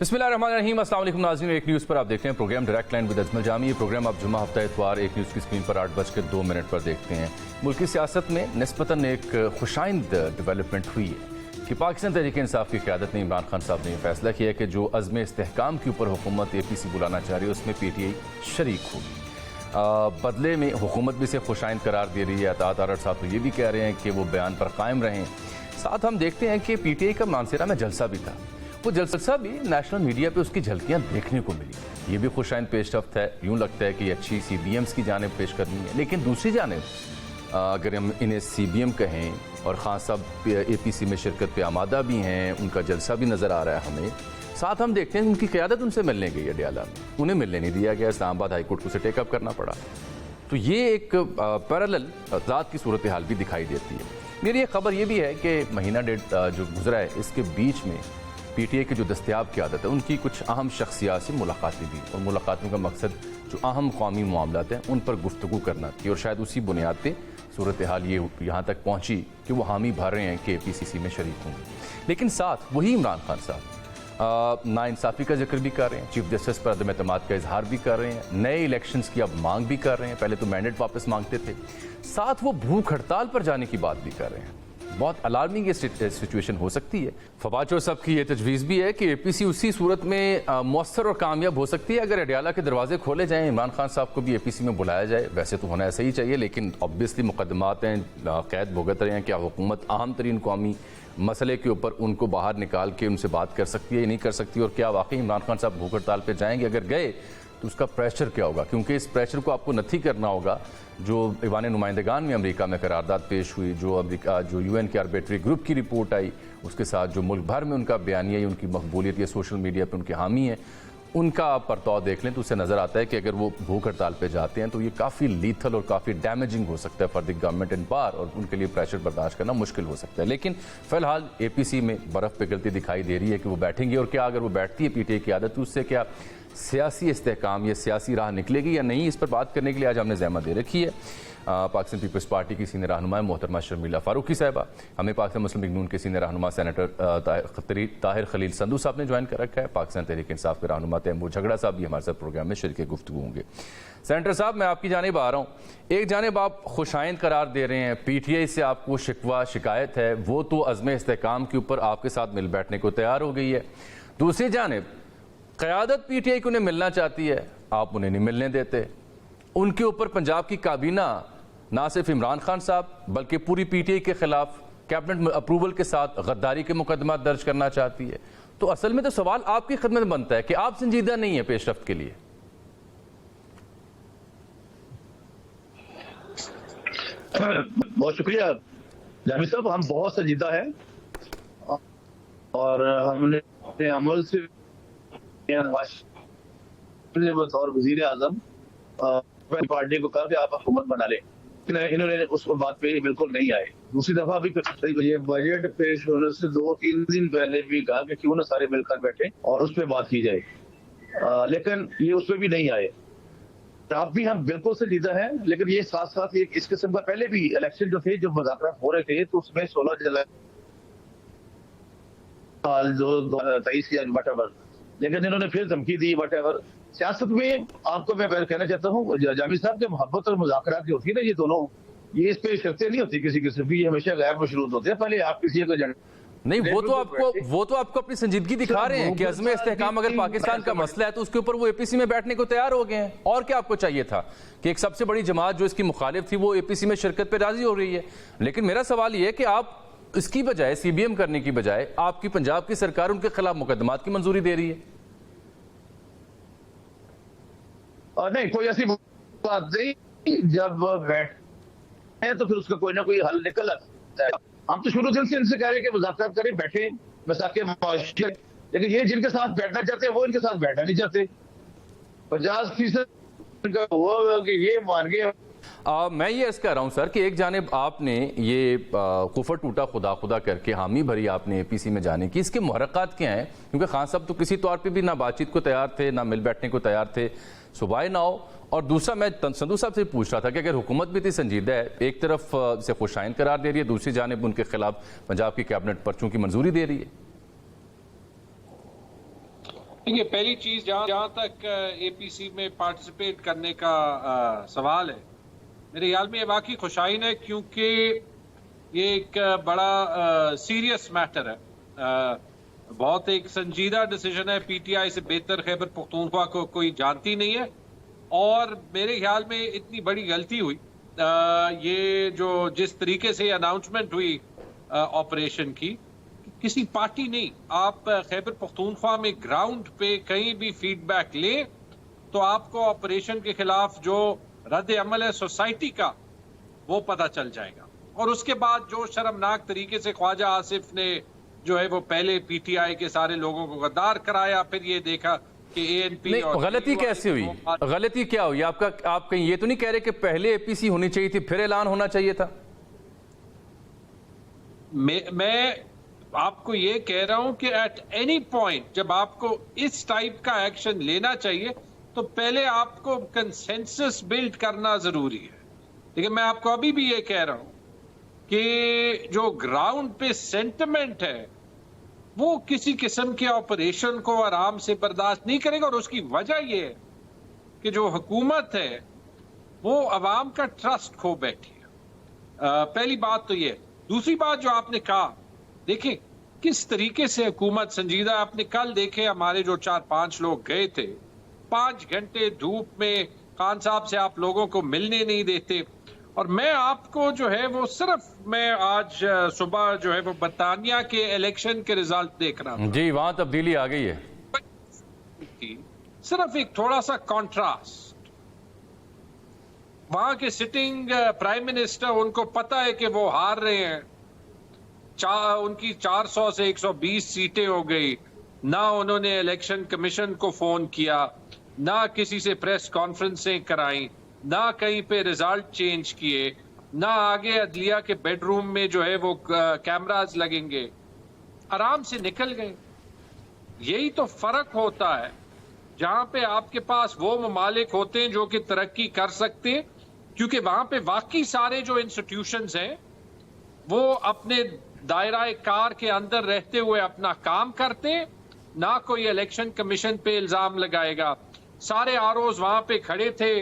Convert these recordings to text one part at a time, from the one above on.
बिस्मिल्लाहिर्रहमानिर्रहीम। अस्सलाम वालेकुम नाज़रीन, एक न्यूज़ पर आप देख रहे हैं programme direct line with Ajmal Jami. ये प्रोग्राम आप जुम्मा हफ्ता इतवार एक न्यूज़ की स्क्रीन पर 8:02 पर देखते हैं। मुल्क की सियासत में निस्बतन एक खुशाइंद डेवलपमेंट हुई है कि पाकिस्तान तहरीक इंसाफ की क़यादत ने इमरान खान साहब ने यह फैसला किया कि जो अज़्म इस्तेहकाम के ऊपर हुकूमत APC बुलाना चाह रही है उसमें PTI शरीक होगी। बदले में हुकूमत भी इसे खुशाइंद करार दे रही है। अतात आरर साहब तो ये भी कह रहे हैं कि वो बयान पर कायम रहें। साथ हम देखते हैं कि PTI का मानसरा में जलसा भी था, वो जलसा भी नेशनल मीडिया पे उसकी झलकियां देखने को मिली। ये भी खुशाइंद पेशरफ्त है। यूँ लगता है कि अच्छी CBMs की जानिब पेश करनी है, लेकिन दूसरी जानिब अगर हम इन्हें CBM कहें और खान साहब APC में शिरकत पे आमादा भी हैं, उनका जलसा भी नज़र आ रहा है हमें। साथ हम देखते हैं उनकी क़यादत उनसे मिलने गई है अडयाला में, उन्हें मिलने नहीं दिया गया। इस्लामाबाद हाई कोर्ट को उसे टेकअप करना पड़ा। तो ये एक पैरेलल ज़ात की सूरत हाल भी दिखाई देती है। मेरी एक खबर ये भी है कि महीना डेढ़ जो गुजरा है इसके बीच में PTI की जो दस्तयाब क़यादत है उनकी कुछ अहम शख्सियात से मुलाकातें भी, और मुलाकातों का मकसद जो अहम कौमी मामलात हैं उन पर गुफ्तगू करना थी। और शायद उसी बुनियाद पर सूरत हाल ये यहाँ तक पहुँची कि वो हामी भर रहे हैं कि APCC में शरीक होंगे। लेकिन साथ वही इमरान खान साहब नाइंसाफ़ी का जिक्र भी कर रहे हैं, चीफ जस्टिस पर अदम एतमाद का इजहार भी कर रहे हैं, नए इलेक्शंस की अब मांग भी कर रहे हैं। पहले तो मैंडेट वापस मांगते थे, साथ वो भूख हड़ताल पर जाने की बात भी कर रहे हैं। बहुत अलार्मिंग ये सिचुएशन हो सकती है। फवाद चौधरी साहब की ये तजवीज़ भी है कि APC उसी सूरत में मौसर और कामयाब हो सकती है अगर अडयाला के दरवाजे खोले जाएँ, इमरान खान साहब को भी APC में बुलाया जाए। वैसे तो होना ऐसा ही चाहिए, लेकिन ऑब्वियसली मुकदमात हैं, कैद भुगत रहे हैं। क्या हुकूमत अहम तरीन कौमी मसले के ऊपर उनको बाहर निकाल के उनसे बात कर सकती है या नहीं कर सकती? और क्या वाकई इमरान खान साहब भूख हड़ताल पर जाएंगे? अगर गए तो उसका प्रेशर क्या होगा? क्योंकि इस प्रेशर को आपको नथी करना होगा। जो ईवान नुमाइंदगान में अमेरिका में करारदाद पेश हुई, जो UN के आर्बिट्री ग्रुप की रिपोर्ट आई, उसके साथ जो मुल्क भर में उनका बयानिया, उनकी मकबूलियत या सोशल मीडिया पर उनके हामी हैं, उनका आप परतौ देख लें तो उससे नज़र आता है कि अगर वो भूख हड़ताल पे जाते हैं तो ये काफ़ी लीथल और काफ़ी डैमेजिंग हो सकता है for the government in power, और उनके लिए प्रेशर बर्दाश्त करना मुश्किल हो सकता है। लेकिन फ़िलहाल APC में बर्फ़ पिघलती दिखाई दे रही है कि वो बैठेंगे, और क्या अगर वो बैठती है PTI की आदत, तो उससे क्या सियासी इस्तेहकाम या सियासी राह निकलेगी या नहीं? इस पर बात करने के लिए आज हमने ज़हमत दे रखी है पाकिस्तान पीपल्स पार्टी की सीनियर रहनुमा मोहतरमा शर्मिला फारूकी साहिबा, हमें पाकिस्तान मुस्लिम लीग नून के सीनियर रहनुमा सेनेटर ताहिर खलील संधू साहब ने ज्वाइन कर रखा है, पाकिस्तान तहरीक इंसाफ के रहनुमा तैमूर झगड़ा साहब भी हमारे साथ प्रोग्राम में शरीक गुफ्तगू होंगे। सेनेटर साहब, मैं आपकी जानिब आ रहा हूँ। एक जानिब आप खुशाइंद करार दे रहे हैं, PTI से आपको शिकवा शिकायत है, वो तो अज़्म इस्तेहकाम के ऊपर आपके साथ मिल बैठने को तैयार हो गई है। दूसरी जानिब क़यादत PTI को उन्हें मिलना चाहती है, आप उन्हें नहीं मिलने देते। उनके ऊपर पंजाब की काबीना ना सिर्फ इमरान खान साहब बल्कि पूरी PTI के खिलाफ कैबिनेट अप्रूवल के साथ गद्दारी के मुकदमा दर्ज करना चाहती है। तो असल में तो सवाल आपकी खिदमत में बनता है कि आप संजीदा नहीं है पेशरफ्त के लिए। बहुत शुक्रिया जामी साहब, हम बहुत संजीदा है और हमने अमल से बतौर वजीर आजम पार्टी को कहा कि आप हुकूमत बना लें, इन्होंने उस बात पे बिल्कुल नहीं आए। दूसरी दफा भी ये बजट पेश होने से 2-3 दिन पहले भी कहा कि क्यों ना सारे मिलकर बैठे और उस पर बात की जाए, लेकिन ये उस पर भी नहीं आए। आप भी हम बिल्कुल संजीदा है, लेकिन ये साथ साथ इस किस्म का पहले भी इलेक्शन जो थे, जो मुज़ाकरात हो रहे थे, तो उसमें 16 जुलाई 2023 की वट, लेकिन इन्होंने फिर धमकी दी वट एवर। सियासत में आपको मैं कहना चाहता हूँ जामी साहब, जो मोहब्बत और मुज़ाकरात जो होती है ना, ये दोनों, ये इस पे शर्तें नहीं होती किसी किस्म की, ये हमेशा गैर मशरूत होते हैं। पहले आप किसी को नहीं, वो तो आपको अपनी संजीदगी दिखा रहे हैं कि अज़्म इस्तेहकाम अगर पाकिस्तान का मसला है तो उसके ऊपर वो APC में बैठने को तैयार हो गए हैं। और क्या आपको चाहिए था कि एक सबसे बड़ी जमात जो इसकी मुखालिफ थी वो APC में शिरकत पर राजी हो रही है। लेकिन मेरा सवाल ये है कि आप इसकी बजाय CBM करने की बजाय आपकी पंजाब की सरकार उनके खिलाफ मुकदमात की मंजूरी दे रही है। नहीं, कोई ऐसी बात नहीं। जब बैठे तो फिर उसका कोई ना कोई हल निकल आता है। हम तो शुरू से इनसे कह रहे हैं कि मुज़ाकरात करें, बैठे मसाके मुआशरे, लेकिन ये जिनके साथ बैठना चाहते हैं वो इनके साथ बैठना नहीं चाहते। 50% हुआ कि ये मान गए। मैं ये अर्ज कर रहा हूँ सर कि एक जानिब आपने ये कुफर टूटा खुदा खुदा करके हामी भरी आपने APC में जाने की, इसके मुहर्रकात क्या हैं? क्योंकि खान साहब तो किसी तौर पे भी ना बातचीत को तैयार थे, ना मिल बैठने को तैयार थे, सुबह ना हो। और दूसरा मैं संधू साहब से पूछ रहा था कि अगर हुकूमत भी इतनी संजीदा है, एक तरफ से खुशाइंद करार दे रही है, दूसरी जानिब उनके खिलाफ पंजाब की कैबिनेट पर्चों की मंजूरी दे रही है। देखिए, पहली चीज जहाँ तक एपीसी में पार्टिसिपेट करने का सवाल है, मेरे ख्याल में ये वाकई खुशाइन है, क्योंकि ये एक बड़ा सीरियस मैटर है। बहुत एक संजीदा डिसीजन है। पीटीआई से बेहतर खैबर पख्तूनख्वा को कोई जानती नहीं है, और मेरे ख्याल में इतनी बड़ी गलती हुई ये जो जिस तरीके से अनाउंसमेंट हुई ऑपरेशन की, किसी पार्टी नहीं, आप खैबर पख्तूनख्वा में ग्राउंड पे कहीं भी फीडबैक ले तो आपको ऑपरेशन के खिलाफ जो रद्द अमल है सोसाइटी का वो पता चल जाएगा। और उसके बाद जो शर्मनाक तरीके से ख्वाजा आसिफ ने जो है वो पहले पीटीआई के सारे लोगों को गद्दार कराया, फिर ये देखा कि एएनपी नहीं, गलती कैसे हुई? गलती क्या हुई आपका? आप कहीं ये तो नहीं कह रहे कि पहले एपीसी होनी चाहिए थी फिर ऐलान होना चाहिए था? मैं आपको ये कह रहा हूं कि एट एनी पॉइंट जब आपको इस टाइप का एक्शन लेना चाहिए तो पहले आपको कंसेंसस बिल्ड करना जरूरी है। लेकिन मैं आपको अभी भी ये कह रहा हूं कि जो ग्राउंड पे सेंटिमेंट है वो किसी किस्म के ऑपरेशन को आराम से बर्दाश्त नहीं करेगा, और उसकी वजह ये है कि जो हुकूमत है वो अवाम का ट्रस्ट खो बैठी है। पहली बात तो ये। दूसरी बात जो आपने कहा, देखें किस तरीके से हुकूमत संजीदा। आपने कल देखे हमारे जो 4-5 लोग गए थे, 5 घंटे धूप में खान साहब से आप लोगों को मिलने नहीं देते। और मैं आपको जो है वो सिर्फ मैं आज सुबह जो है वो बरतानिया के इलेक्शन के रिजल्ट देख रहा हूं जी, वहां तब्दीली आ गई है। सिर्फ एक थोड़ा सा कॉन्ट्रास्ट, वहां के सिटिंग प्राइम मिनिस्टर, उनको पता है कि वो हार रहे हैं, उनकी 400 से 120 सीटें हो गई, ना उन्होंने इलेक्शन कमीशन को फोन किया, ना किसी से प्रेस कॉन्फ्रेंसें कराई, ना कहीं पे रिजल्ट चेंज किए, ना आगे अदलिया के बेडरूम में जो है वो कैमरास लगेंगे, आराम से निकल गए। यही तो फर्क होता है। जहां पे आपके पास वो ममालिक होते हैं जो कि तरक्की कर सकते हैं, क्योंकि वहां पे वाकई सारे जो इंस्टीट्यूशंस हैं वो अपने दायरा कार के अंदर रहते हुए अपना काम करते हैं, ना कोई इलेक्शन कमीशन पे इल्जाम लगाएगा। सारे आरओज वहां पे खड़े थे,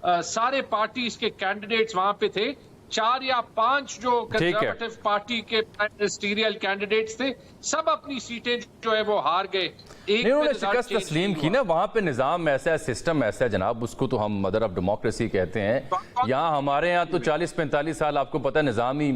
सारे पार्टीज के कैंडिडेट्स वहां पे थे, 4 या 5 जो कंजर्वेटिव पार्टी के मिनिस्टीरियल कैंडिडेट्स थे, सब अपनी सीटें जो है वो हार गए। उन्होंने शिकस्त तस्लीम की ना। वहां पे निजाम ऐसा है, सिस्टम ऐसा है जनाब, उसको तो हम मदर ऑफ डेमोक्रेसी कहते हैं। यहाँ हमारे यहाँ तो 40-45 साल आपको पता है निजाम ही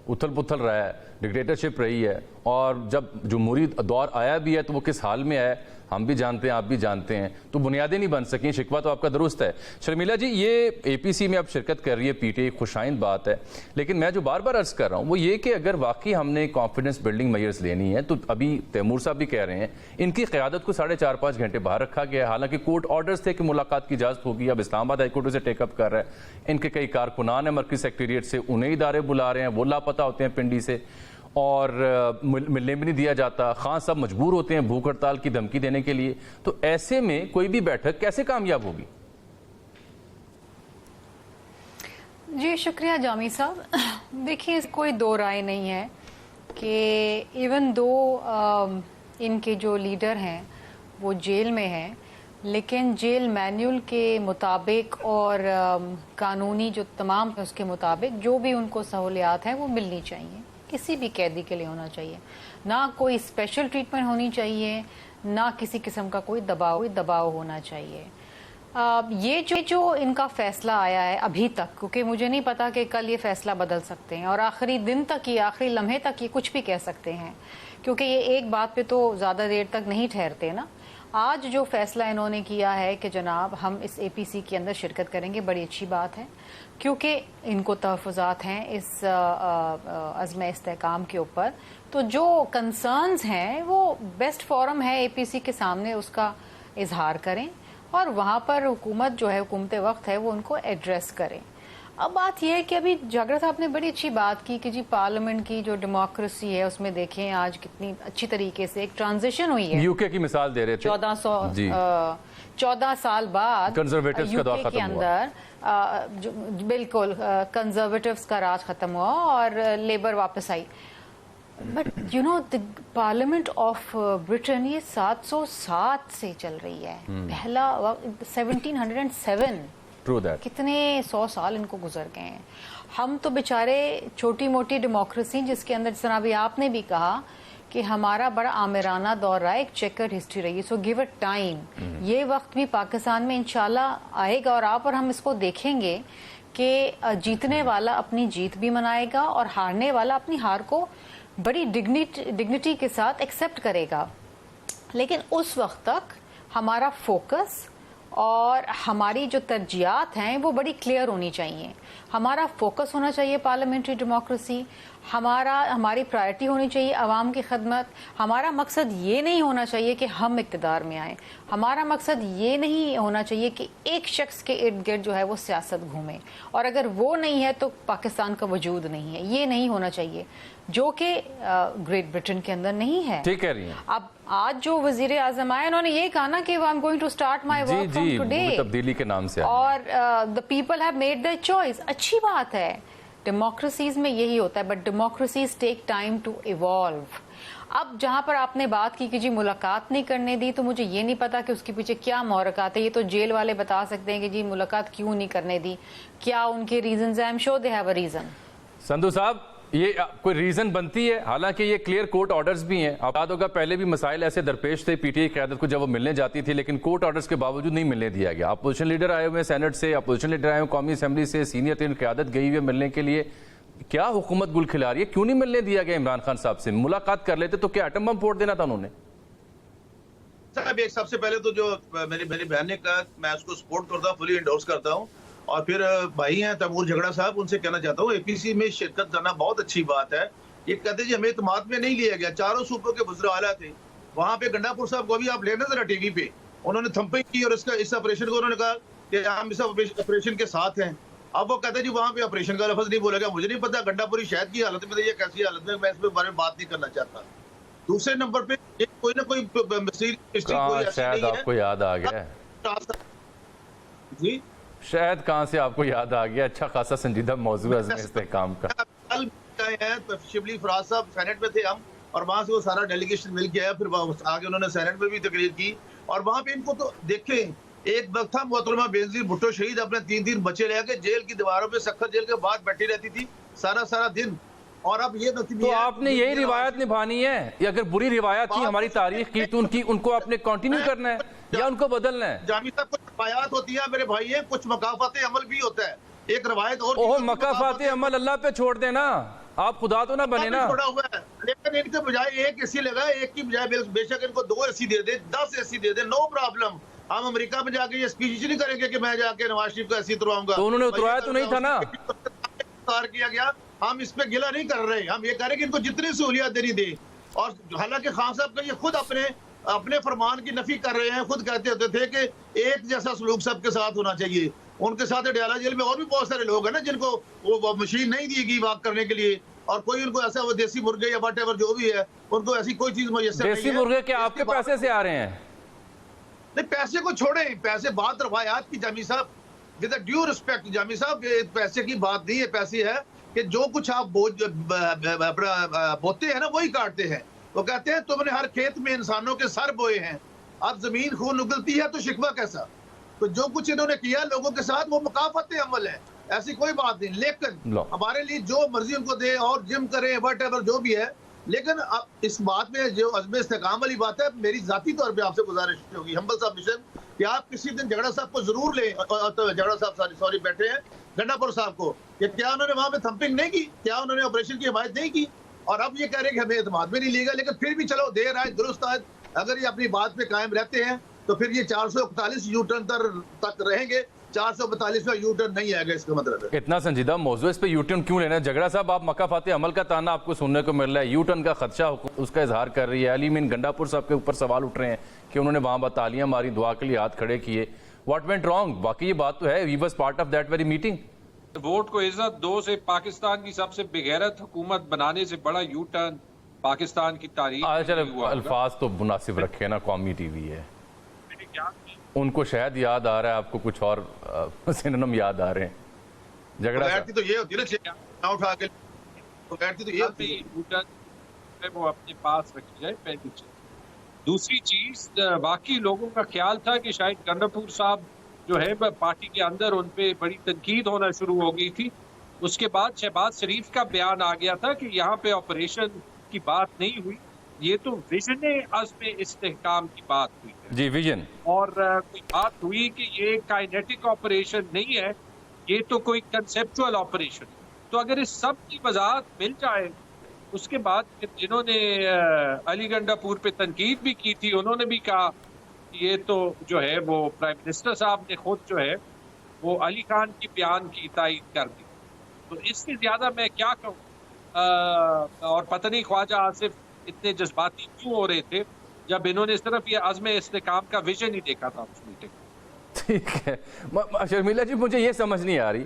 उथल पुथल रहा है, डिक्टेटरशिप रही है, और जब जमहूरी दौर आया भी है तो वो किस हाल में है हम भी जानते हैं, आप भी जानते हैं। तो बुनियादें नहीं बन सकी। शिकवा तो आपका दुरुस्त है। शर्मिला जी, ये एपीसी में आप शिरकत कर रही है पीटीआई, खुशाइंद बात है, लेकिन मैं जो बार बार अर्ज कर रहा हूँ वो ये कि अगर वाकई हमने कॉन्फिडेंस बिल्डिंग मेजर्स लेनी है तो अभी तैमूर साहब भी कह रहे हैं इनकी क़यादत को 4.5 घंटे बाहर रखा गया। हालांकि कोर्ट ऑर्डर्स थे कि मुलाकात की इजाज़त होगी, अब इस्लामाबाद हाईकोर्ट उसे टेकअप कर रहा है। इनके कई कारकुनान हैं मरकज़ी सेक्रेटेरिएट से, उन्हें इदारे बुला रहे हैं, वो लापता होते हैं पिंडी से, और मिलने भी नहीं दिया जाता। खान साहब मजबूर होते हैं भूख हड़ताल की धमकी देने के लिए। तो ऐसे में कोई भी बैठक कैसे कामयाब होगी? जी शुक्रिया जामी साहब। देखिए, कोई दो राय नहीं है कि इवन दो इनके जो लीडर हैं वो जेल में हैं, लेकिन जेल मैन्यूल के मुताबिक और कानूनी जो तमाम उसके मुताबिक जो भी उनको सहूलियात हैं वो मिलनी चाहिए, किसी भी कैदी के लिए होना चाहिए। ना कोई स्पेशल ट्रीटमेंट होनी चाहिए, ना किसी किस्म का कोई दबाव होना चाहिए। ये जो इनका फैसला आया है अभी तक, क्योंकि मुझे नहीं पता कि कल ये फैसला बदल सकते हैं और आखिरी दिन तक, ये आखिरी लम्हे तक ये कुछ भी कह सकते हैं, क्योंकि ये एक बात पे तो ज़्यादा देर तक नहीं ठहरते ना। आज जो फैसला इन्होंने किया है कि जनाब हम इस एपीसी के अंदर शिरकत करेंगे, बड़ी अच्छी बात है, क्योंकि इनको तहफ़्फ़ुज़ात हैं इस अज़्म इस्तेहकाम के ऊपर। तो जो कंसर्न्स हैं वो बेस्ट फोरम है एपीसी के सामने उसका इजहार करें, और वहाँ पर हुकूमत जो है, हुकूमत वक्त है, वो उनको एड्रेस करें। अब बात यह है कि अभी जागृत साहब ने बड़ी अच्छी बात की कि जी पार्लियामेंट की जो डेमोक्रेसी है उसमें देखें आज कितनी अच्छी तरीके से एक ट्रांजिशन हुई है। यूके की मिसाल दे रहे थे, 14 साल बाद कंजर्वेटिव्स का दौर के अंदर बिल्कुल कंजर्वेटिव्स का राज खत्म हुआ और लेबर वापस आई। But you know the parliament of Britain ये 707 से चल रही है, पहला 1707। True that. कितने 100 साल इनको गुजर गए हैं। हम तो बेचारे छोटी मोटी डेमोक्रेसी जिसके अंदर, जिस तरह अभी आपने भी कहा कि हमारा बड़ा आमिराना दौर रहा है, एक चेकर हिस्ट्री रही है, सो गिव इट टाइम। ये वक्त भी पाकिस्तान में इंशाल्लाह आएगा और आप और हम इसको देखेंगे कि जीतने वाला अपनी जीत भी मनाएगा और हारने वाला अपनी हार को बड़ी डिग्निटी के साथ एक्सेप्ट करेगा। लेकिन उस वक्त तक हमारा फोकस और हमारी जो तरजीहात हैं वो बड़ी क्लियर होनी चाहिए। हमारा फोकस होना चाहिए पार्लियामेंट्री डेमोक्रेसी, हमारी प्रायोरिटी होनी चाहिए आवाम की खदमत। हमारा मकसद ये नहीं होना चाहिए कि हम इक़्तिदार में आए, हमारा मकसद ये नहीं होना चाहिए कि एक शख्स के इर्द गिर्द जो है वो सियासत घूमे, और अगर वो नहीं है तो पाकिस्तान का वजूद नहीं है। ये नहीं होना चाहिए, जो कि ग्रेट ब्रिटेन के अंदर नहीं है। ठीक कह रही हैं। अब आज जो वजीर आजम आए उन्होंने ये कहा ना कि I am going to start my work from today, तब्दीली के नाम से और the people have made their choice. अच्छी बात है, डेमोक्रेसीज में यही होता है, but democracies take time to evolve. अब जहां पर आपने बात की कि जी मुलाकात नहीं करने दी, तो मुझे ये नहीं पता कि उसके पीछे क्या मोहरकत है। ये तो जेल वाले बता सकते हैं कि जी मुलाकात क्यों नहीं करने दी, क्या उनके रीजंस हैं। I am sure they have a reason. Sandhu साहब, ये कोई रीजन बनती है? हालांकि ये क्लियर कोर्ट ऑर्डर्स भी हैं। आप याद होगा पहले भी मसाइल ऐसे दरपेश थे पीटीआई क़यादत को जब वो मिलने जाती थी, लेकिन कोर्ट ऑर्डर्स के बावजूद नहीं मिलने दिया गया। अपोजिशन लीडर आए हुए सेनेट से, अपोजिशन लीडर आए हुए कौमी असेंबली से, सीनियर तरीन क़यादत गई हुई मिलने के लिए। क्या हुकूमत गुल खिला रही है? क्यों नहीं मिलने दिया गया इमरान खान साहब से? मुलाकात कर लेते तो क्या एटम बम फोड़ देना था उन्होंने? साहब, एक सबसे पहले तो जो मेरी बहन ने कहा, मैं उसको सपोर्ट करता हूँ, फुली इंडोर्स करता हूँ। और फिर भाई हैं तैमूर झगड़ा साहब, उनसे कहना चाहता हूँ एपीसी में शिरकत करना बहुत अच्छी बात है। ये कहते हैं जी हमें इत्मीनान में नहीं लिया गया, चारों सूबों के वज़ीर आला थे वहाँ पे। गंडापुर साहब को भी आप लेना जरा टीवी पे, उन्होंने थम्पिंग की और इस ऑपरेशन को उन्होंने कहा कि हम इस ऑपरेशन के साथ हैं। अब वो कहते हैं जी वहाँ पे ऑपरेशन का लफ्ज नहीं बोला गया। मुझे नहीं पता गंडापुरी शहद की हालत में, ये कैसी हालत में, मैं इस बारे में बात नहीं करना चाहता। दूसरे नंबर पे कोई ना कोई शायद आपको याद आ गया जी, शायद कहाँ से आपको याद आ गया। अच्छा खासा संजीदा मौजू है इस्तेहकाम का। कल शिबली फराज साहब सेनेट में थे हम, और वहां से वो सारा डेलीगेशन मिल के आया, फिर आगे उन्होंने सेनेट में भी तकरीर की। और वहां पे इनको तो देखें, एक वक्त था मोहतरमा बेनजीर भुट्टो शहीद अपने 3 बच्चे लेके जेल की दीवारों पे सख्त जेल के बाद बैठी रहती थी सारा दिन। और अब ये तो आपने यही रिवायत निभानी है, या अगर बुरी रिवायत थी हमारी तारीख की तो उनको आपने कंटिन्यू करना है या उनको बदलना है? जामी साहब, कुछ रवायत होती है मेरे भाई है, कुछ मकाफात अमल भी होता है। एक रवायत और ओह, मकाफात अमल अल्लाह पे छोड़ देना, आप खुदा तो ना बने ना। छोड़ा हुआ है, लेकिन इनके बजाय एक एसी लगा, एक की बजाय बेशक इनको 2 एसी दे दे, 10 एसी दे दे, नो प्रॉब्लम। हम अमेरिका में जाके ये स्पीच नहीं करेंगे कि मैं जाके नवाज शरीफ का एसी उतरवाऊंगा। तो उन्होंने उतरवाया तो नहीं था ना। किया गया, हम इस पे गिला नहीं कर रहे, हम ये कह रहे हैं कि इनको जितनी सहूलियत देनी दे। और हालांकि खान साहब का ये खुद अपने फरमान की नफी कर रहे हैं, खुद कहते होते थे कि एक जैसा सलूक सबके साथ होना चाहिए। उनके साथ अडयाला जेल में और भी बहुत सारे लोग हैं ना जिनको वो मशीन नहीं दी गई वॉक करने के लिए, और कोई उनको ऐसा वो देसी मुर्गे या वट एवर जो भी है, उनको ऐसी कोई चीज मुयस्सर नहीं है। देसी मुर्गे क्या आपके पैसे से आ रहे हैं? नहीं, पैसे को छोड़े, पैसे बात रवायात की जामी साहब, विद ड्यू रिस्पेक्ट जामी साहब, पैसे की बात नहीं है। पैसे है कि जो कुछ आप बोते हैं ना वही काटते हैं। वो कहते हैं तुमने हर खेत में इंसानों के सर बोए हैं, अब जमीन खून उगलती है तो शिकवा कैसा। तो जो कुछ इन्होंने किया लोगों के साथ वो मुकाफत अमल है, ऐसी कोई बात नहीं। लेकिन हमारे लिए जो मर्जी उनको दे और जिम करें वट एवर जो भी है, लेकिन अब इस बात में जो अज़्म इस्तेकाम वाली बात है, मेरी जाती तौर पे आपसे गुजारिश होगी, हम्बल सबमिशन, कि आप किसी दिन झगड़ा साहब को जरूर लें। झगड़ा साहब सॉरी बैठे हैं गंडापुर साहब को, कि क्या उन्होंने वहां पे थम्पिंग नहीं की, क्या उन्होंने ऑपरेशन की हिमायत नहीं की। और अब ये कह रहे हैं कि हमें एतमाद में नहीं लेगा, लेकिन फिर भी चलो देर आए दुरुस्त आए, अगर ये अपनी बात पे कायम रहते हैं तो फिर ये 441 यू टर्न तक रहेंगे। 442 में यू टर्न नहीं आएगा, इसका मतलब है। इतना संजीदा मौजू, इस पे यू टर्न क्यों लेना है? झगड़ा साहब, आप मकाफात अमल का ताना आपको सुनने को मिल रहा है, यू टर्न का खदशा उसका इजहार कर रही है। अली मीन गंडापुर साहब के ऊपर सवाल उठ रहे हैं कि उन्होंने वहां बतालियां मारी, दुआ के लिए हाथ खड़े किए। What went wrong? बाकी ये बात तो है, we was part of that very meeting. वोट को इज्जत दो से पाकिस्तान की सबसे बेगैरत हुकूमत बनाने से बड़ा यू टर्न पाकिस्तान की तारीख। चलो अल्फाज तो मुनासिब रखे ना, कौमी टीवी है, उनको शायद याद आ रहा है, आपको कुछ और सिनोनिम याद आ रहे हैं। झगड़ा तो ये होती है ना, उठा के तो ये होती है। है वो अपने पास रखी जाए, पहली चीज। दूसरी चीज, बाकी लोगों का ख्याल था कि शायद गंडापुर साहब जो है पार्टी के अंदर उन पे बड़ी तनकीद होना शुरू हो गई थी। उसके बाद शहबाज शरीफ का बयान आ गया था कि यहाँ पे ऑपरेशन की बात नहीं हुई, ये तो विजन अज़्म इस्तेहकाम की बात हुई है जी, विजन। और कोई बात हुई कि ये काइनेटिक ऑपरेशन नहीं है, ये तो कोई कंसेप्चुअल ऑपरेशन। तो अगर इस सब की वजाहत मिल जाए, उसके बाद जिन्होंने अली गंडापुर पे तनकीद भी की थी, उन्होंने भी कहा कि ये तो जो है वो प्राइम मिनिस्टर साहब ने खुद जो है वो अली खान की बयान की तायीद कर दी। तो इससे ज्यादा मैं क्या कहूँ, और पता नहीं ख्वाजा आसिफ इतने जज्बाती क्यों हो रहे थे जब इन्होंने सिर्फ ये अज़्म इस्तेहकाम का विजन ही देखा था उस मीटिंग। ठीक है शर्मिला जी, मुझे ये समझ नहीं आ रही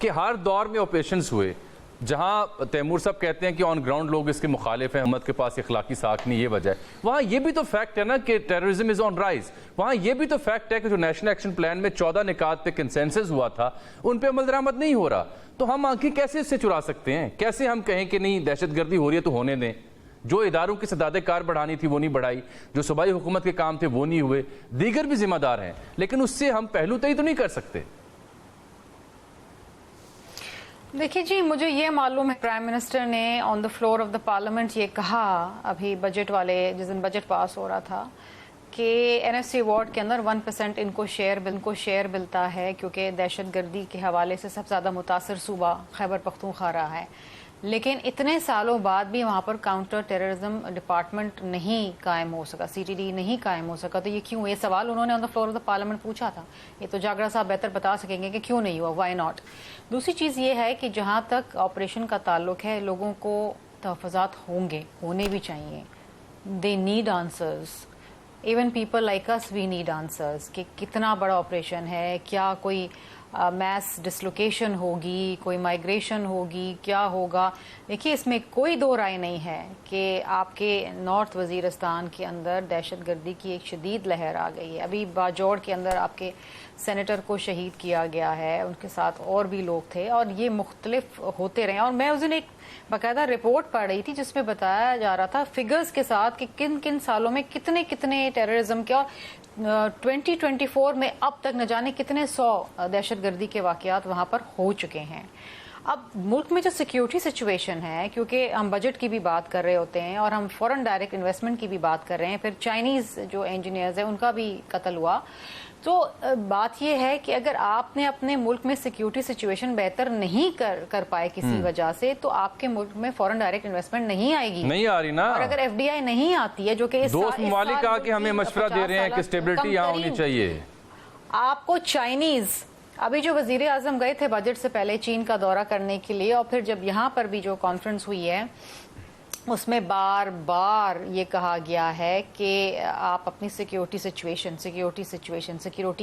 कि हर दौर में ऑपरेशंस हुए जहां तैमूर साहब कहते हैं कि ऑन ग्राउंड लोग इसके मुखालिफ हैं, हुकूमत के पास इखलाकी साख नहीं, ये वजह है। वहां ये भी तो फैक्ट है ना कि टेररिज्म इज ऑन राइज। वहां ये भी तो फैक्ट है कि जो नेशनल एक्शन प्लान में 14 निकात पे कंसेंसस हुआ था, उन पे अमल दरामद नहीं हो रहा। तो हम आंखें कैसे इससे चुरा सकते हैं? कैसे हम कहें कि नहीं दहशतगर्दी हो रही है तो होने दें? जो इदारों की सदादे कार बढ़ानी थी वो नहीं बढ़ाई, जो सूबाई हुकूमत के काम थे वो नहीं हुए, दीगर भी जिम्मेदार हैं, लेकिन उससे हम पहलू तय तो नहीं कर सकते। देखिए जी, मुझे ये मालूम है प्राइम मिनिस्टर ने on the floor of the parliament ये कहा अभी बजट वाले जिस दिन बजट पास हो रहा था कि एनएफसी वार्ड के अंदर 1% इनको शेयर मिलता है, क्योंकि दहशतगर्दी के हवाले से सबसे ज़्यादा मुतासर सूबा खैबर पख्तूनख्वा रहा है। लेकिन इतने सालों बाद भी वहाँ पर काउंटर टेररिज्म डिपार्टमेंट नहीं कायम हो सका, सीटीडी नहीं कायम हो सका। तो ये क्यों? ये सवाल उन्होंने on the floor of the parliament पूछा था। ये तो जागरा साहब बेहतर बता सकेंगे कि क्यों नहीं हुआ, व्हाई नॉट। दूसरी चीज़ ये है कि जहाँ तक ऑपरेशन का ताल्लुक है, लोगों को तहफ़्फ़ुज़ात होने भी चाहिए। They need answers, even people like us we need answers कि कितना बड़ा ऑपरेशन है, क्या कोई मैस डिसलोकेशन होगी, कोई माइग्रेशन होगी, क्या होगा। देखिए, इसमें कोई दो राय नहीं है कि आपके नॉर्थ वज़ीरिस्तान के अंदर दहशतगर्दी की एक शदीद लहर आ गई है। अभी बाजौड़ के अंदर आपके सेनेटर को शहीद किया गया है, उनके साथ और भी लोग थे और ये मुख्तलिफ होते रहे। और मैं उस दिन एक बाकायदा रिपोर्ट पढ़ रही थी जिसमें बताया जा रहा था फिगर्स के साथ कि किन किन सालों में कितने कितने टेररिज्म के, और 2024 में अब तक न जाने कितने 100 दहशतगर्दी के वाकयात वहां पर हो चुके हैं। अब मुल्क में जो सिक्योरिटी सिचुएशन है, क्योंकि हम बजट की भी बात कर रहे होते हैं और हम फॉरेन डायरेक्ट इन्वेस्टमेंट की भी बात कर रहे हैं, फिर चाइनीज जो इंजीनियर्स हैं उनका भी कत्ल हुआ। तो बात यह है कि अगर आपने अपने मुल्क में सिक्योरिटी सिचुएशन बेहतर नहीं कर पाए किसी वजह से, तो आपके मुल्क में फॉरेन डायरेक्ट इन्वेस्टमेंट नहीं आएगी, नहीं आ रही ना। और अगर एफडीआई नहीं आती है, जो कि दोस्त ममालिक आके हमें मशवरा दे रहे हैं कि स्टेबिलिटी यहाँ होनी चाहिए। आपको चाइनीज अभी जो वजीर आजम गए थे बजट से पहले चीन का दौरा करने के लिए, और फिर जब यहाँ पर भी जो कॉन्फ्रेंस हुई है उसमें बार बार ये कहा गया है कि आप अपनी सिक्योरिटी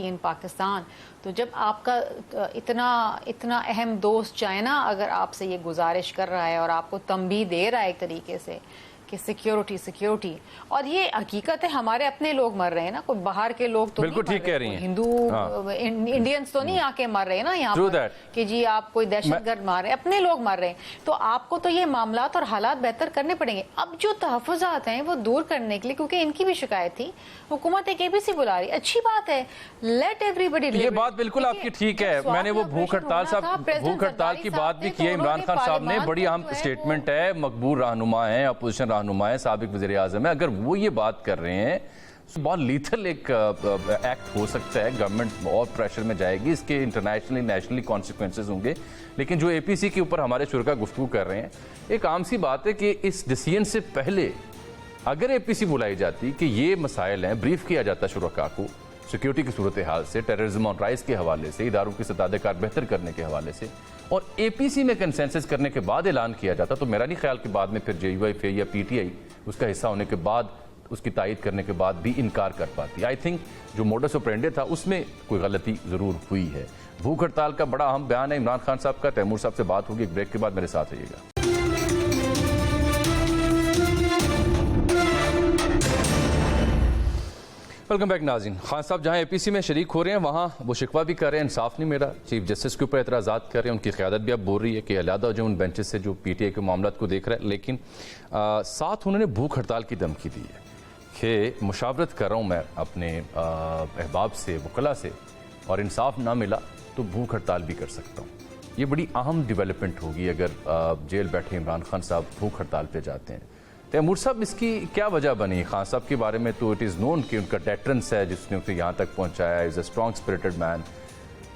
इन पाकिस्तान। तो जब आपका इतना अहम दोस्त चाइना अगर आपसे ये गुजारिश कर रहा है और आपको तंबीह दे रहा है एक तरीके से कि सिक्योरिटी, और ये हकीकत है, हमारे अपने लोग मर रहे हैं ना, कोई बाहर के लोग तो बिल्कुल ठीक कह रही हैं, हिंदू इंडियंस तो नहीं आके मर रहे हैं ना यहाँ पर कि जी आप कोई दहशतगर्द मार रहे हैं, अपने लोग मर रहे हैं। तो आपको तो ये मामलात और हालात बेहतर करने पड़ेंगे। अब जो तहफ़्फ़ुज़ात हैं वो दूर करने के लिए, क्योंकि इनकी भी शिकायत थी, हुकूमत एक एबीसी बुला रही, अच्छी बात है, लेट एवरीबडी। ये बात बिल्कुल आपकी ठीक है। मैंने वो भूख हड़ताल की बात भी की है। इमरान खान साहब ने बड़ी अहम स्टेटमेंट है, मकबूल रहनुमा है, अपोजिशन रहनुमा है, साबिक वज़ीर आज़म है, अगर वो ये बात कर रहे हैं तो बहुत लीथल एक एक्ट हो सकता है, गवर्नमेंट और प्रेशर में जाएगी, इसके इंटरनेशनली नेशनली कॉन्सिक्वेंसेज होंगे। लेकिन जो एपीसी के ऊपर हमारे शुरा गुफ्तगू कर रहे हैं, एक आम सी बात है कि इस डिसीजन से पहले अगर एपीसी बुलाई जाती कि ये मसाइल हैं, ब्रीफ किया जाता शुरा को सिक्योरिटी की सूरत हाल से, टेररिज्म ऑन राइज के हवाले से, इदारों की सदादेकार बेहतर करने के हवाले से, और एपीसी में कंसेंसस करने के बाद ऐलान किया जाता, तो मेरा नहीं ख्याल कि बाद में फिर जेयूआईफे या पीटीआई उसका हिस्सा होने के बाद, उसकी तायीद करने के बाद भी इनकार कर पाती। आई थिंक जो मोडस ऑपरेंडी था उसमें कोई गलती जरूर हुई है। भूख हड़ताल का बड़ा अहम बयान है इमरान खान साहब का। तैमूर साहब से बात होगी एक ब्रेक के बाद, मेरे साथ रहिएगा। ویلکم بیک ناظرین. خان صاحب جہاں اے پی سی میں شریک ہو رہے ہیں وہاں وہ شکوہ بھی کر رہے ہیں انصاف نہیں میرا, چیف جسٹس کے اوپر اعتراضات کر رہے ہیں, ان کی قیادت بھی اب بول رہی ہے کہ علیحدہ ہو جائیں ان بینچز سے جو پی ٹی آئی کے معاملات کو دیکھ رہا ہے, لیکن ساتھ انہوں نے بھوک ہڑتال کی دھمکی دی ہے کہ مشاورت کر رہا ہوں میں اپنے احباب سے, وکلا سے, اور انصاف نہ ملا تو بھوک ہڑتال بھی کر سکتا ہوں. یہ بڑی اہم ڈیولپمنٹ ہوگی اگر جیل بیٹھے عمران خان صاحب بھوک ہڑتال پہ جاتے ہیں. تیمور صاحب اس کی کیا وجہ بنی؟ خان صاحب کے بارے میں تو اٹ از نون کہ ان کا ڈیٹرنس ہے جس نے اسے یہاں تک پہنچایا, از اے اسٹرانگ اسپرٹڈ مین,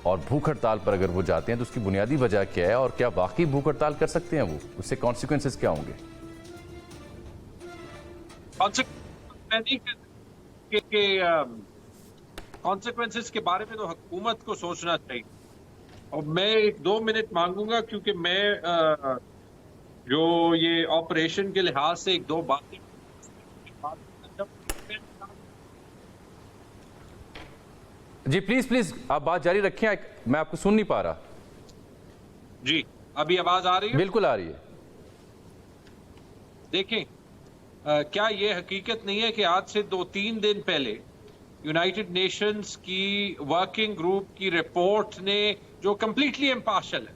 اور بھوک ہڑتال پر اگر وہ جاتے ہیں تو اس کی بنیادی وجہ کیا ہے, اور کیا واقعی بھوک ہڑتال کر سکتے ہیں وہ, اس سے کانسیکوینسز کیا ہوں گے؟ کانسیکوینسز کے بارے میں تو حکومت کو سوچنا چاہیے, اور میں 2 منٹ مانگوں گا کیونکہ میں جو یہ آپریشن کے لحاظ سے 1-2 باتیں. جی پلیز آپ بات جاری رکھیں, میں آپ کو سن نہیں پا رہا. جی ابھی آواز آ رہی ہے؟ بالکل آ رہی ہے. دیکھیں کیا یہ حقیقت نہیں ہے کہ آج سے 2-3 دن پہلے یونائٹڈ نیشنز کی ورکنگ گروپ کی رپورٹ نے جو کمپلیٹلی امپارشل ہے,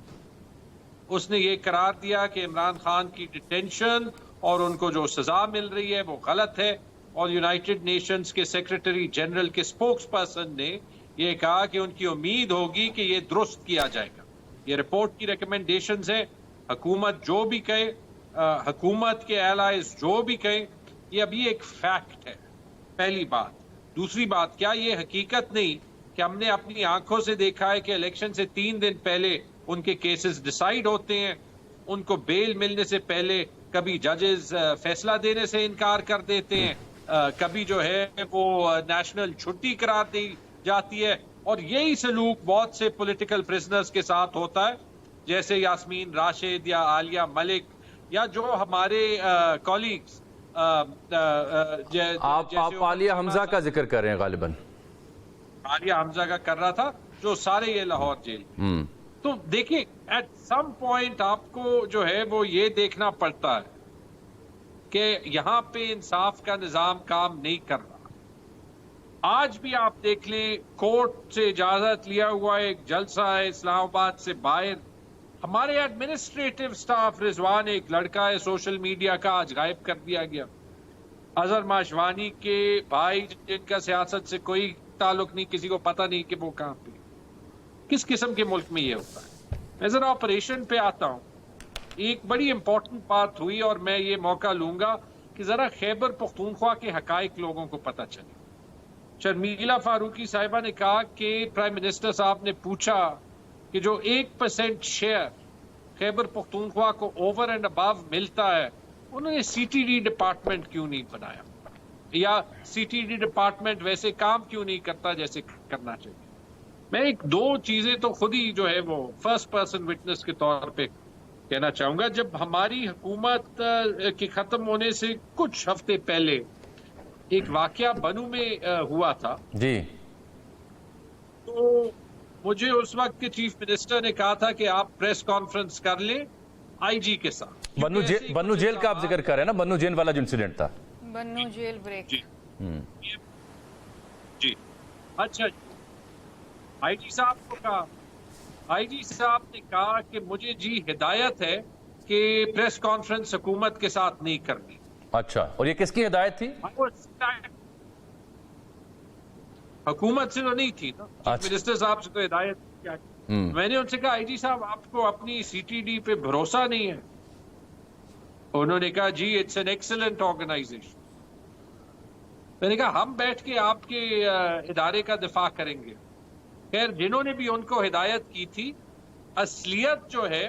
اس نے یہ قرار دیا کہ عمران خان کی ڈیٹینشن اور ان کو جو سزا مل رہی ہے وہ غلط ہے, اور یونائٹڈ نیشنز کے سیکریٹری جنرل کے سپوکس پرسن نے یہ کہا کہ ان کی امید ہوگی کہ یہ درست کیا جائے گا. یہ رپورٹ کی ریکمنڈیشنز ہیں, حکومت جو بھی کہے, حکومت کے ایلائز جو بھی کہیں, یہ ابھی ایک فیکٹ ہے. پہلی بات. دوسری بات, کیا یہ حقیقت نہیں کہ ہم نے اپنی آنکھوں سے دیکھا ہے کہ الیکشن سے 3 دن پہلے ان کے کیسز ڈیسائیڈ ہوتے ہیں, ان کو بیل ملنے سے پہلے کبھی ججز فیصلہ دینے سے انکار کر دیتے ہیں, کبھی جو ہے وہ نیشنل چھٹی قرار دی جاتی ہے, اور یہی سلوک بہت سے پولیٹیکل پرزنرز کے ساتھ ہوتا ہے, جیسے یاسمین راشد یا عالیہ ملک یا جو ہمارے کولیگز. آپ عالیہ حمزہ کا ذکر کر رہے ہیں غالباً. عالیہ حمزہ کا کر رہا تھا جو سارے یہ لاہور جیل. تو دیکھیں ایٹ سم پوائنٹ آپ کو جو ہے وہ یہ دیکھنا پڑتا ہے کہ یہاں پہ انصاف کا نظام کام نہیں کر رہا. آج بھی آپ دیکھ لیں کورٹ سے اجازت لیا ہوا ایک جلسہ ہے اسلام آباد سے باہر, ہمارے ایڈمنسٹریٹو سٹاف رضوان ایک لڑکا ہے سوشل میڈیا کا, آج غائب کر دیا گیا. اظہر ماشوانی کے بھائی جن کا سیاست سے کوئی تعلق نہیں, کسی کو پتہ نہیں کہ وہ کہاں پہ. کس قسم کے ملک میں یہ ہوتا ہے؟ میں ذرا آپریشن پہ آتا ہوں. ایک بڑی امپورٹنٹ بات ہوئی اور میں یہ موقع لوں گا کہ ذرا خیبر پختونخوا کے حقائق لوگوں کو پتہ چلے. شرمیلا فاروقی صاحبہ نے کہا کہ پرائم منسٹر صاحب نے پوچھا کہ جو 1% شیئر خیبر پختونخوا کو اوور اینڈ ابو ملتا ہے, انہوں نے سی ٹی ڈی ڈپارٹمنٹ کیوں نہیں بنایا, یا سی ٹی ڈی ڈپارٹمنٹ ویسے کام کیوں نہیں کرتا جیسے کرنا چاہیے. میں 1-2 چیزیں تو خود ہی جو ہے وہ فرسٹ پرسن وٹنس کے طور پہ کہنا چاہوں گا. جب ہماری حکومت کے ختم ہونے سے کچھ ہفتے پہلے ایک واقعہ بنو میں ہوا تھا, جی, تو مجھے اس وقت کے چیف منسٹر نے کہا تھا کہ آپ پریس کانفرنس کر لیں آئی جی کے ساتھ. بنو جیل کا آپ ذکر کر رہے ہیں نا, بنو جیل والا جو انسیڈنٹ تھا, بنو جیل بریک. جی اچھا, آئی جی صاحب کو کہا, آئی جی صاحب نے کہا کہ مجھے جی ہدایت ہے کہ پریس کانفرنس حکومت کے ساتھ نہیں کرنی. اچھا, اور یہ کس کی ہدایت تھی؟ حکومت سے تو نہیں تھی نا, چیف منسٹر صاحب سے تو ہدایت کیا. میں نے ان سے کہا آئی جی صاحب آپ کو اپنی سی ٹی ڈی پہ بھروسہ نہیں ہے؟ انہوں نے کہا جی اٹس این ایکسلنٹ آرگنائزیشن. میں نے کہا ہم بیٹھ کے آپ کے ادارے کا دفاع کریں گے. خیر, جنہوں نے بھی ان کو ہدایت کی تھی, اصلیت جو ہے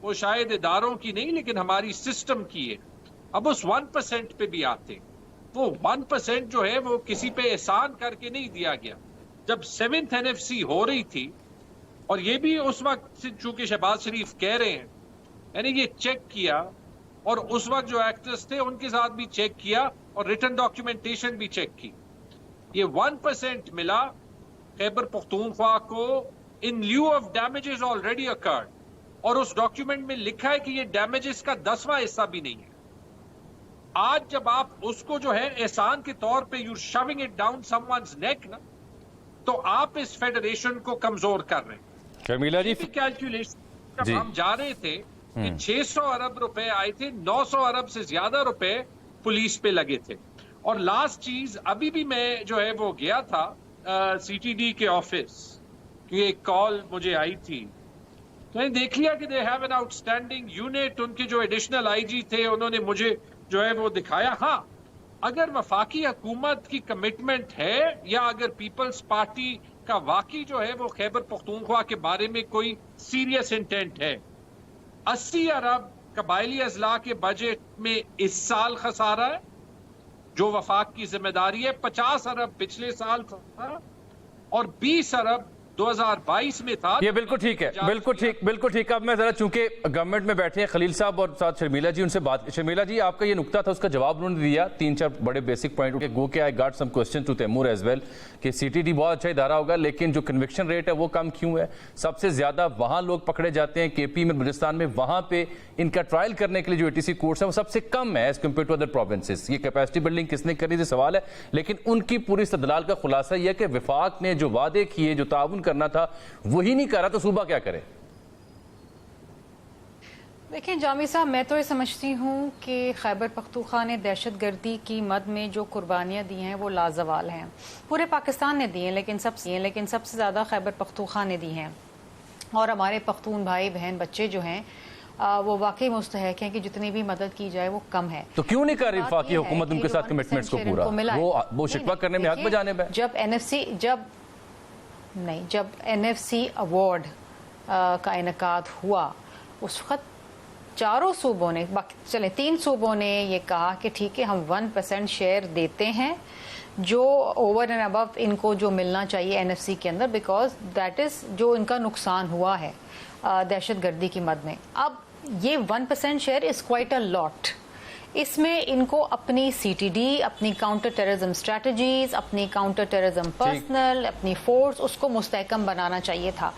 وہ شاید اداروں کی نہیں لیکن ہماری سسٹم کی ہے. اب اس 1% پہ بھی آتے, وہ 1% جو ہے وہ کسی پہ احسان کر کے نہیں دیا گیا. جب 7th NFC ہو رہی تھی, اور یہ بھی اس وقت چونکہ شہباز شریف کہہ رہے ہیں, یعنی یہ چیک کیا, اور اس وقت جو ایکٹرز تھے ان کے ساتھ بھی چیک کیا, اور ریٹن ڈاکیومنٹیشن بھی چیک کی. یہ 1% ملا خیبر پختونخوا کو ان لیو آف ڈیمیجز آلریڈی اکرڈ, اور اس ڈاکیومنٹ میں لکھا ہے کہ یہ ڈیمیجز کا 10واں حصہ بھی نہیں ہے. آج جب آپ اس کو جو ہے احسان کے طور پہ you shoving it down someone's neck نا، تو آپ اس فیڈریشن کو کمزور کر رہے ہیں. شرمیلا جی کیلکولیشن جب جی. ہم جا رہے تھے کہ 600 ارب روپے آئے تھے، 900 ارب سے زیادہ روپے پولیس پہ لگے تھے. اور لاسٹ چیز ابھی بھی میں جو ہے وہ گیا تھا سی ٹی ڈی کے آفس، کہ ایک کال مجھے آئی تھی، تو میں نے دیکھ لیا کہ they have an out standing unit. ان کے جو ایڈیشنل آئی جی تھے انہوں نے مجھے جو ہے وہ دکھایا. ہاں اگر وفاقی حکومت کی کمٹمنٹ ہے یا اگر پیپلز پارٹی کا واقعی جو ہے وہ خیبر پختونخوا کے بارے میں کوئی سیریس انٹینٹ ہے، 80 ارب قبائلی اضلاع کے بجٹ میں اس سال خسارہ ہے جو وفاق کی ذمہ داری ہے. 50 ارب پچھلے سال تھا اور 20 ارب 2022 میں تھا. یہ بالکل ٹھیک ہے، بالکل ٹھیک. اب میں ذرا چونکہ گورنمنٹ میں بیٹھے ہیں خلیل صاحب اور ساتھ شرمیلا جی، ان سے بات. شرمیلا جی آپ کا یہ نقطہ تھا، اس کا جواب انہوں نے دیا 3-4 بڑے بیسک پوائنٹ. گو کہ I got some question to Taimur as well کہ سی ٹی ڈی بہت اچھا ادارہ ہوگا لیکن جو کنوکشن ریٹ ہے وہ کم کیوں ہے؟ سب سے زیادہ وہاں لوگ پکڑے جاتے ہیں کے پی میں، بلوچستان میں، وہاں پہ ان کا ٹرائل کرنے کے لیے جو اے ٹی سی کورس ہے وہ سب سے کم ہے as compare to other provinces. یہ کیپیسٹی بلڈنگ کس نے کرنی تھی سوال ہے، لیکن ان کی پوری استدلال کا خلاصہ یہ ہے کہ وفاق نے جو وعدے کیے، جو تعاون کرنا تھا وہی نہیں کر رہا، تو صوبہ کیا کرے؟ دیکھیں جامی صاحب، میں تو یہ سمجھتی ہوں کہ خیبر پختونخوا نے دہشت گردی کی مد میں جو قربانیاں دی ہیں وہ لازوال ہیں. پورے پاکستان نے دی ہیں لیکن سب سے زیادہ خیبر پختونخوا نے دی ہیں. اور ہمارے پختون بھائی بہن بچے جو ہیں وہ واقعی مستحق ہیں کہ جتنی بھی مدد کی جائے وہ کم ہے. تو کیوں نہیں کر رہی وفاقی حکومت ان کے ساتھ کمٹمنٹس کو پورا؟ وہ شکوہ کرنے میں حق بجانب ہے. جب این ایف سی ایوارڈ کا انعقاد ہوا اس وقت چاروں صوبوں نے، چلیں 3 صوبوں نے یہ کہا کہ ٹھیک ہے ہم 1% شیئر دیتے ہیں جو اوور اینڈ ابو ان کو جو ملنا چاہیے این ایف سی کے اندر، بیکاز دیٹ از جو ان کا نقصان ہوا ہے دہشت گردی کی مد میں. اب یہ 1% شیئر از کوائٹ اے لاٹ. اس میں ان کو اپنی سی ٹی ڈی، اپنی کاؤنٹر ٹیررزم اسٹریٹجیز، اپنی کاؤنٹر ٹیررزم پرسنل، اپنی فورس، اس کو مستحکم بنانا چاہیے تھا.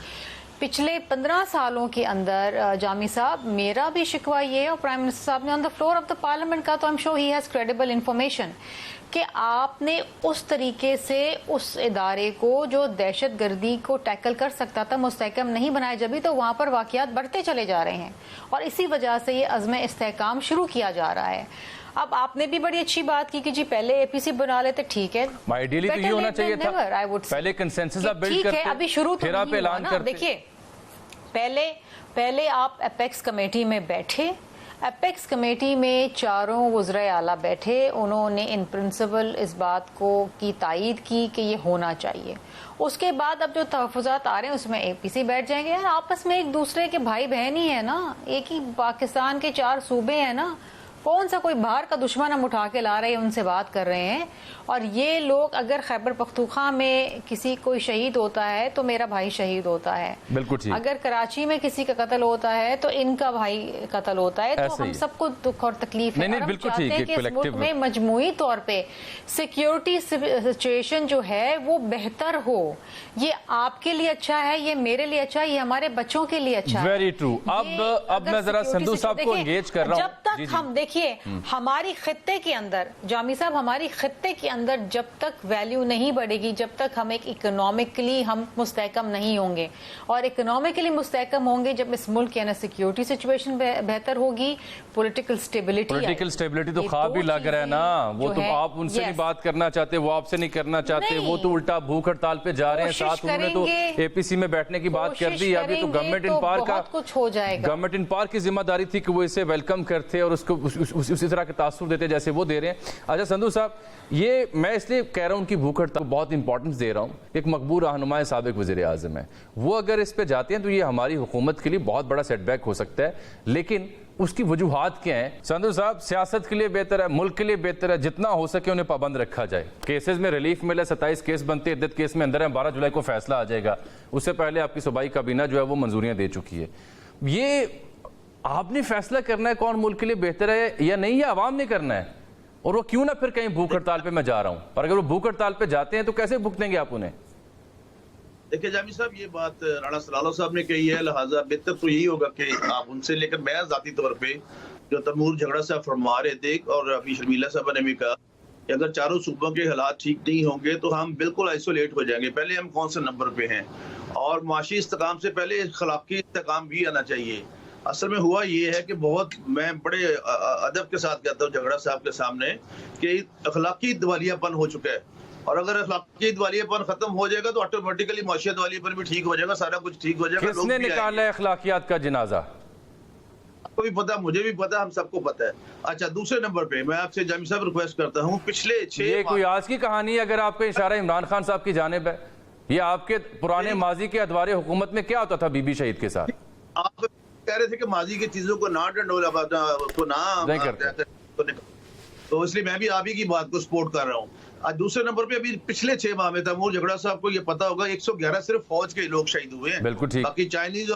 پچھلے 15 سالوں کے اندر جامی صاحب میرا بھی شکوہ یہ ہے، اور پرائم منسٹر صاحب نے on the floor of the parliament کا، تو am sure he has credible information, کہ آپ نے اس طریقے سے اس ادارے کو جو دہشت گردی کو ٹیکل کر سکتا تھا مستحکم نہیں بنایا. جبھی تو وہاں پر واقعات بڑھتے چلے جا رہے ہیں اور اسی وجہ سے یہ عزم استحکام شروع کیا جا رہا ہے. اب آپ نے بھی بڑی اچھی بات کی کہ جی پہلے اے پی سی بنا لیتے، ٹھیک ہے، آئیڈیلی تو یہ ہونا چاہیے تھا پہلے کنسنسس آپ بلڈ کرتے، ابھی شروع پھر آپ اعلان کرتے. دیکھیے پہلے آپ اپیکس کمیٹی میں بیٹھے، اپیکس کمیٹی میں چاروں وزرائے اعلیٰ بیٹھے، انہوں نے ان پرنسپل اس بات کو کی تائید کی کہ یہ ہونا چاہیے. اس کے بعد اب جو تحفظات آ رہے ہیں اس میں اے پی سی بیٹھ جائیں گے. یار آپس میں ایک دوسرے کے بھائی بہن ہی ہیں نا، ایک ہی پاکستان کے 4 صوبے ہیں نا، کون سا کوئی باہر کا دشمن ہم اٹھا کے لا رہے ہیں، ان سے بات کر رہے ہیں. اور یہ لوگ اگر خیبر پختونخوا میں کسی کوئی شہید ہوتا ہے تو میرا بھائی شہید ہوتا ہے، بالکل ٹھیک. اگر کراچی میں کسی کا قتل ہوتا ہے تو ان کا بھائی قتل ہوتا ہے، تو ہم سب کو دکھ اور تکلیف ہے. اور ہم چاہتے ہیں کہ اس ملک میں مجموعی طور پہ سیکیورٹی سچویشن جو ہے وہ بہتر ہو. یہ آپ کے لیے اچھا ہے، یہ میرے لیے اچھا ہے، یہ ہمارے بچوں کے لیے اچھا ہے. Very true. اب میں ذرا سندھو صاحب کو انگیج کر رہا ہوں. جب تک ہم دیکھیے ہماری خطے کے اندر جامی صاحب، ہماری خطے کے اندر جب تک ویلیو نہیں بڑھے گی، جب تک ہم ایک اکنامکلی ہم مستحکم نہیں ہوں گے، اور اکنامکلی مستحکم ہوں گے جب اس ملک کے سیکیورٹی سچویشن بہتر ہوگی، پولیٹیکل سٹیبلٹی تو خواب ہی لگ رہا ہے نا. وہ تو آپ ان سے نہیں بات کرنا چاہتے، وہ آپ سے نہیں کرنا چاہتے، وہ تو الٹا بھوک ہڑتال پہ جا رہے ہیں. ساتھ انہوں نے تو اے پی سی میں بیٹھنے کی بات کر دی. ابھی تو گورنمنٹ ان پار کا کچھ ہو جائے گا. گورنمنٹ ان پار کی ذمہ داری تھی کہ وہ اسے ویلکم کرتے اور اس کو اسی طرح کے تاثر دیتے جیسے وہ دے رہے ہیں. اچھا سندھو صاحب، یہ میں اس لیے کہہ رہا ہوں ان کی بھوک ہڑتال کو بہت امپورٹنس دے رہا ہوں. ایک مقبول رہنما سابق وزیر اعظم ہے، وہ اگر اس پہ جاتے ہیں تو یہ ہماری حکومت کے لیے بہت بڑا سیٹ بیک ہو سکتا ہے. لیکن اس کی وجوہات کیا ہیں سندھو صاحب؟ سیاست کے لیے بہتر ہے، ملک کے لیے بہتر ہے جتنا ہو سکے انہیں پابند رکھا جائے. کیسز میں ریلیف ملے، 27 کیس بنتے، عدت کیس میں اندر ہیں، 12 جولائی کو فیصلہ آ جائے گا. اس سے پہلے آپ کی صوبائی کابینہ جو ہے وہ منظوریاں دے چکی ہے. یہ آپ نے فیصلہ کرنا ہے کون ملک کے لیے بہتر ہے یا نہیں، یا عوام نے کرنا ہے؟ اور وہ کیوں نہ پھر کہیں بھوک ہڑتال پہ میں جا رہا ہوں، اور اگر وہ بھوک ہڑتال پہ جاتے ہیں تو کیسے بھگتیں گے آپ انہیں؟ دیکھیں جامی صاحب، یہ بات رانا سلالو صاحب نے کہی ہے، لہٰذا بہتر تو یہی ہوگا کہ آپ ان سے لے کر میں ذاتی طور پہ جو تیمور جھگڑا صاحب فرما رہے تھے اور ابھی شرمیلا صاحبہ نے بھی کہا کہ اگر چاروں صوبوں کے حالات ٹھیک نہیں ہوں گے تو ہم بالکل آئسولیٹ ہو جائیں گے. پہلے ہم کون سے نمبر پہ ہیں, اور معاشی استحکام سے پہلے اخلاقی استحکام بھی آنا چاہیے. اصل میں ہوا یہ ہے کہ بہت میں بڑے ادب کے ساتھ کہتا ہوں جھگڑا صاحب کے سامنے کہ اخلاقی دیوالیہ پن ہو چکا ہے, اور اگر اخلاقی دیوالیہ پن ختم ہو جائے گا تو آٹومیٹیکلی معاشی دیوالیہ پن بھی ٹھیک ہو جائے گا, سارا کچھ ٹھیک ہو جائے گا. کس نے نکالا ہے اخلاقیات کا جنازہ؟ آپ کو بھی پتا, مجھے بھی پتا, ہم سب کو پتا ہے. اچھا, دوسرے نمبر پہ میں آپ سے جامی صاحب ریکویسٹ کرتا ہوں, پچھلے 6 یہ کوئی آج کی کہانی ہے؟ اگر آپ کا اشارہ عمران خان صاحب کی جانب ہے, یہ آپ کے پرانے ماضی کے ادوار حکومت میں کیا ہوتا تھا بی بی شہید کے ساتھ؟ آپ کہہ رہے تھے کہ ماضی کی چیزوں کو نہ تو اس لیے میں بھی آپ ہی کی بات کو سپورٹ کر رہا ہوں. آج دوسرے نمبر پہ ابھی پچھلے 6 ماہ میں تیمور جھگڑا صاحب کو یہ پتا ہوگا 111 صرف فوج کے لوگ شہید ہوئے ہیں. بالکل ٹھیک. باقی چائنیز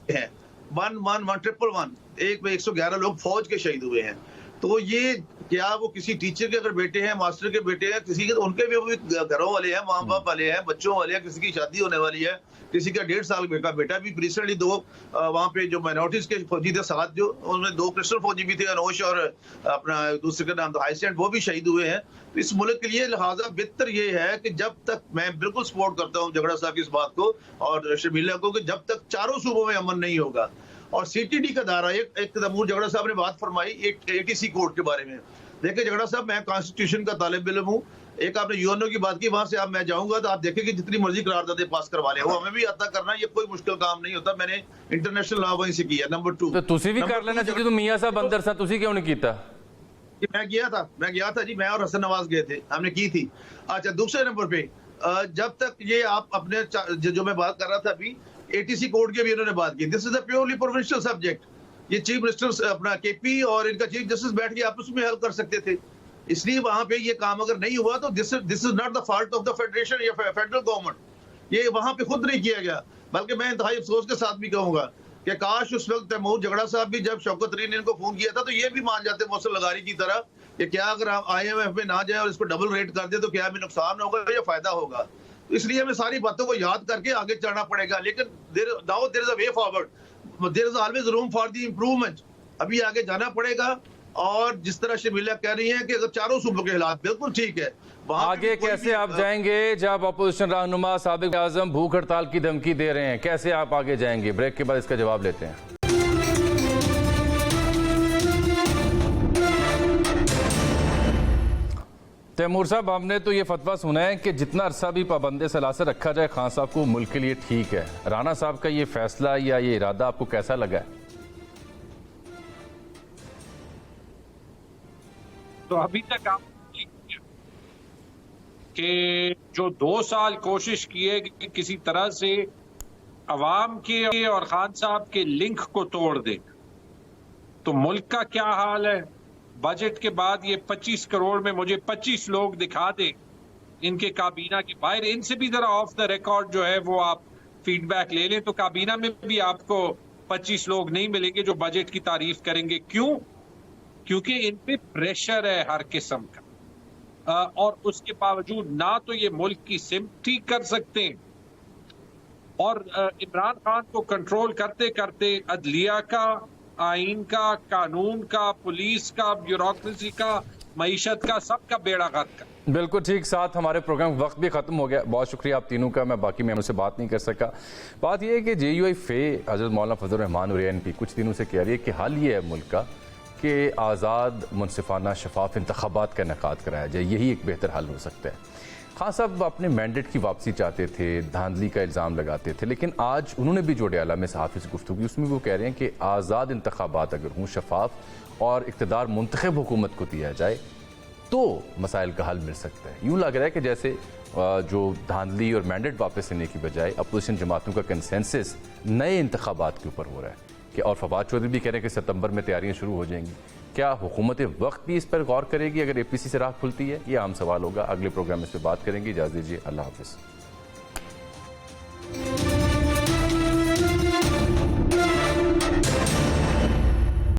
ہیں 111 ایک میں 111 لوگ فوج کے شہید ہوئے ہیں. تو یہ کیا وہ کسی ٹیچر کے اگر بیٹے ہیں, ماسٹر کے بیٹے ہیں, کسی کے, ان کے بھی گھروں والے ہیں, ماں باپ والے ہیں, بچوں والے ہیں, کسی کی شادی ہونے والی ہے, کسی کا 1.5 سال کا بیٹا بھی. ریسنٹلی 2 وہاں پہ جو مائنورٹیز کے فوجی تھے ساتھ, جو ان میں 2 کرسچن فوجی بھی تھے, انوش اور اپنا دوسرے کا نام ہائی سینٹ, وہ بھی شہید ہوئے ہیں. تو اس ملک کے لیے لہٰذا بہتر یہ ہے کہ جب تک, میں بالکل سپورٹ کرتا ہوں جھگڑا صاحب کی اس بات کو اور شرمیلا کو, کہ جب تک چاروں صوبوں میں امن نہیں ہوگا. اور سی ٹی ڈی کا دائرہ, ایک تیمور جھگڑا صاحب نے بات فرمائی ATC کوڈ کے بارے میں. دیکھیں جھگڑا صاحب, میں کانسٹیٹیوشن کا طالب علم ہوں. ایک آپ نے UNO کی بات کی, وہاں سے آپ میں جاؤں گا تو آپ دیکھیں کہ جتنی مرضی قراردادیں پاس کروا لیں, وہ ہمیں بھی عطا کرنا, یہ کوئی مشکل کام نہیں ہوتا. میں نے انٹرنیشنل لا وہیں سے کیا. نمبر 2 تو تسی بھی کر لینا چاہیے, تو میاں صاحب اندر سا تسی کیوں نہیں کیتا؟ میں گیا تھا جی, میں اور حسن نواز گئے تھے, ہم نے کی تھی. اچھا, دوسرے نمبر پہ جب تک یہ آپ اپنے جو میں بات کر رہا تھا ابھی ATC کوڈ کی بھی انہوں نے بات کی. دس از اے پیورلی پروونشل سبجیکٹ. یہ چیف منسٹر اپنا KP اور ان کا چیف جسٹس بیٹھ کے آپس میں حل کر سکتے تھے. اس لیے وہاں پہ یہ کام اگر نہیں ہوا تو this is not the fault of the federation یا فیڈرل گورنمنٹ. یہ وہاں پہ خود نہیں کیا گیا. بلکہ میں انتہائی افسوس کے ساتھ بھی کہوں گا کہ کاش اس وقت تیمور جھگڑا صاحب بھی, جب شوکت ترین نے ان کو فون کیا تھا, تو یہ بھی مان جاتے محسن لغاری کی طرح کہ کیا اگر ہم IMF میں نہ جائیں اور اس کو ڈبل ریٹ کر دیں تو کیا ہمیں نقصان ہوگا یا فائدہ ہوگا. اس لیے ہمیں ساری باتوں کو یاد کر کے آگے چلنا پڑے گا. لیکن now there is a way forward. There is always room for the improvement. ابھی آگے جانا پڑے گا. اور جس طرح شرمیلا کہہ رہی ہیں کہ اگر چاروں صوبوں کے حالات بالکل ٹھیک ہے, آگے کیسے آپ جائیں گے جب اپوزیشن رہنما سابق اعظم بھوک ہڑتال کی دھمکی دے رہے ہیں؟ کیسے آپ آگے جائیں گے؟ بریک کے بعد اس کا جواب لیتے ہیں. تیمور صاحب, ہم نے تو یہ فتویٰ سنا ہے کہ جتنا عرصہ بھی پابند ثلاثت رکھا جائے خان صاحب کو ملک کے لیے ٹھیک ہے. رانا صاحب کا یہ فیصلہ یا یہ ارادہ آپ کو کیسا لگا ہے؟ تو ابھی تک آپ کہ جو 2 سال کوشش کی ہے کہ کسی طرح سے عوام کے اور خان صاحب کے لنک کو توڑ دے, تو ملک کا کیا حال ہے؟ بجٹ کے بعد یہ 25 کروڑ میں مجھے 25 لوگ دکھا دیں ان کے کابینہ کے باہر. ان سے بھی ذرا آف دا ریکارڈ جو ہے وہ آپ فیڈ بیک لے لیں, تو کابینہ میں بھی آپ کو 25 لوگ نہیں ملیں گے جو بجٹ کی تعریف کریں گے. کیوں؟ کیونکہ ان پہ پریشر ہے ہر قسم کا, اور اس کے باوجود نہ تو یہ ملک کی سمت ٹھیک کر سکتے ہیں, اور عمران خان کو کنٹرول کرتے کرتے عدلیہ کا, آئین کا, قانون کا, پولیس کا, بیوروکریسی کا, معیشت کا, سب کا بیڑا غرق کر. بالکل ٹھیک. ساتھ ہمارے پروگرام وقت بھی ختم ہو گیا. بہت شکریہ آپ تینوں کا. میں باقی مہمانوں سے بات نہیں کر سکا. بات یہ ہے کہ JUI فے حضرت مولانا فضل الرحمان اور ANP کچھ دنوں سے کہہ رہی ہے کہ حل یہ ہے ملک کا کہ آزاد, منصفانہ, شفاف انتخابات کا انعقاد کرایا جائے. یہی ایک بہتر حل ہو سکتا ہے. خان صاحب اپنے مینڈیٹ کی واپسی چاہتے تھے, دھاندلی کا الزام لگاتے تھے, لیکن آج انہوں نے بھی جو ڈیالہ میں صحافی سے گفتگو کی اس میں وہ کہہ رہے ہیں کہ آزاد انتخابات اگر ہوں, شفاف, اور اقتدار منتخب حکومت کو دیا جائے تو مسائل کا حل مل سکتا ہے. یوں لگ رہا ہے کہ جیسے جو دھاندلی اور مینڈیٹ واپس لینے کی بجائے اپوزیشن جماعتوں کا کنسنسس نئے انتخابات کے اوپر ہو رہا ہے. کہ اور فواد چودھری بھی کہہ رہے ہیں کہ ستمبر میں تیاریاں شروع ہو جائیں گی. کیا حکومت وقت بھی اس پر غور کرے گی اگر APC سے راہ کھلتی ہے؟ یہ عام سوال ہوگا. اگلے پروگرام میں اس پہ بات کریں گے. اجازت دیجیے. اللہ حافظ.